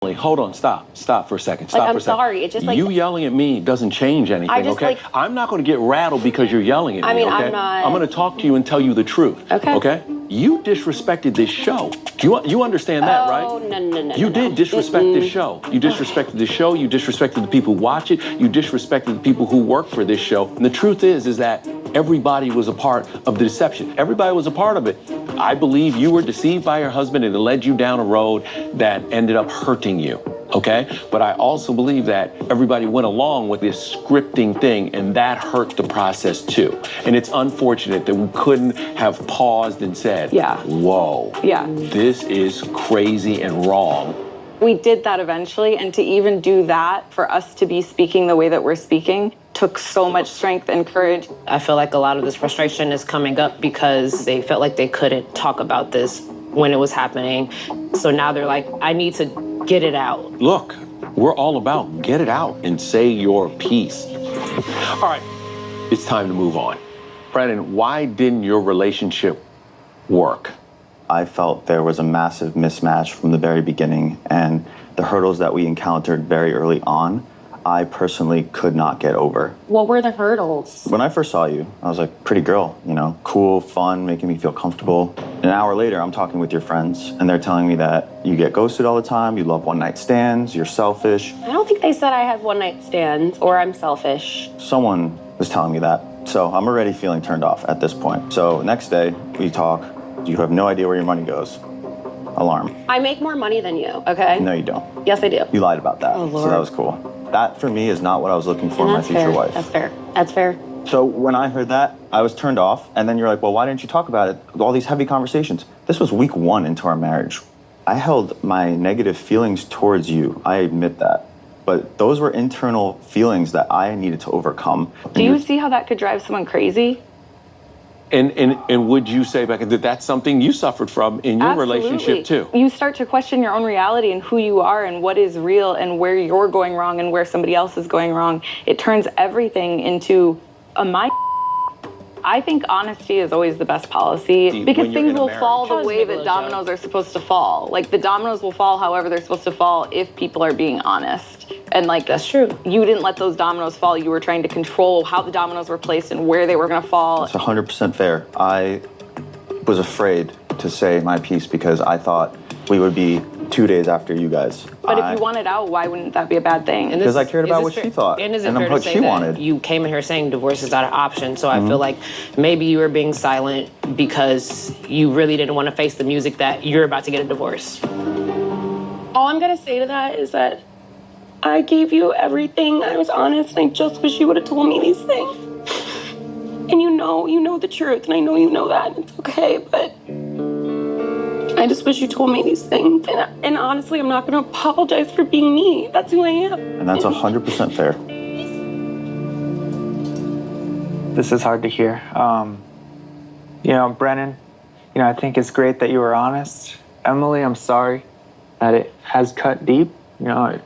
Hold on, stop for a second. Stop for a second. I'm sorry, it just like... You yelling at me doesn't change anything, okay? I'm not going to get rattled because you're yelling at me, okay? I'm not... I'm going to talk to you and tell you the truth, okay? You disrespected this show. You understand that, right? Oh, no. You did disrespect this show. You disrespected the show, you disrespected the people who watch it, you disrespected the people who work for this show. And the truth is that everybody was a part of the deception. Everybody was a part of it. I believe you were deceived by your husband and it led you down a road that ended up hurting you, okay? But I also believe that everybody went along with this scripting thing and that hurt the process too. And it's unfortunate that we couldn't have paused and said, whoa, this is crazy and wrong. We did that eventually, and to even do that, for us to be speaking the way that we're speaking, took so much strength and courage. I feel like a lot of this frustration is coming up because they felt like they couldn't talk about this when it was happening. So now they're like, I need to get it out. Look, we're all about get it out and say your piece. All right, it's time to move on. Brennan, why didn't your relationship work? I felt there was a massive mismatch from the very beginning, and the hurdles that we encountered very early on, I personally could not get over. What were the hurdles? When I first saw you, I was like, pretty girl, you know, cool, fun, making me feel comfortable. An hour later, I'm talking with your friends, and they're telling me that you get ghosted all the time, you love one-night stands, you're selfish. I don't think they said I had one-night stands or I'm selfish. Someone was telling me that, so I'm already feeling turned off at this point. So next day, we talk. You have no idea where your money goes. Alarm. I make more money than you, okay? No, you don't. Yes, I do. You lied about that. Oh, Lord. So that was cool. That, for me, is not what I was looking for in my future wife. That's fair. That's fair. So when I heard that, I was turned off. And then you're like, well, why didn't you talk about it? All these heavy conversations. This was week 1 into our marriage. I held my negative feelings towards you. I admit that. But those were internal feelings that I needed to overcome. Do you see how that could drive someone crazy? And would you say, Becca, that that's something you suffered from in your relationship too? You start to question your own reality and who you are and what is real and where you're going wrong and where somebody else is going wrong. It turns everything into a mind. I think honesty is always the best policy because things will fall the way that dominoes are supposed to fall. Like the dominoes will fall however they're supposed to fall if people are being honest. And like, that's true. You didn't let those dominoes fall. You were trying to control how the dominoes were placed and where they were going to fall. It's 100% fair. I was afraid to say my piece because I thought we would be 2 days after you guys. But if you wanted out, why wouldn't that be a bad thing? Because I cared about what she thought and what she wanted. You came in here saying divorce is not an option, so I feel like maybe you were being silent because you really didn't want to face the music that you're about to get a divorce. All I'm gonna say to that is that I gave you everything. I was honest, and I just wish you would have told me these things. And you know the truth, and I know you know that. It's okay, but I just wish you told me these things. And honestly, I'm not going to apologize for being me. That's who I am. And that's 100% fair. This is hard to hear. You know, Brennan, you know, I think it's great that you were honest. Emily, I'm sorry that it has cut deep. You know,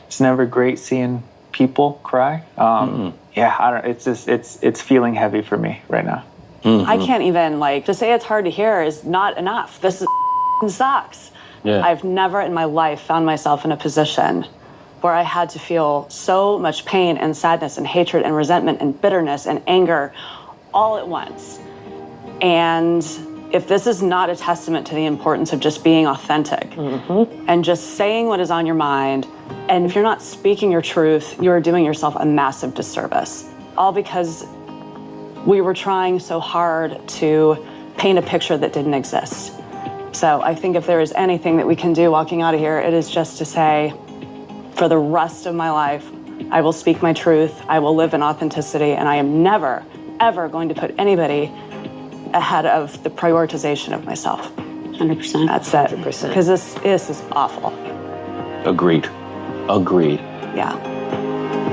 it's never great seeing people cry. Yeah, I don't. It's just it's feeling heavy for me right now. I can't even, like, to say it's hard to hear is not enough. This sucks. Yeah. I've never in my life found myself in a position where I had to feel so much pain and sadness and hatred and resentment and bitterness and anger all at once. And if this is not a testament to the importance of just being authentic and just saying what is on your mind, and if you're not speaking your truth, you're doing yourself a massive disservice. All because we were trying so hard to paint a picture that didn't exist. So I think if there is anything that we can do walking out of here, it is just to say, for the rest of my life, I will speak my truth, I will live in authenticity, and I am never, ever going to put anybody ahead of the prioritization of myself. 100%. That's it. 100%. Because this is awful. Agreed. Yeah.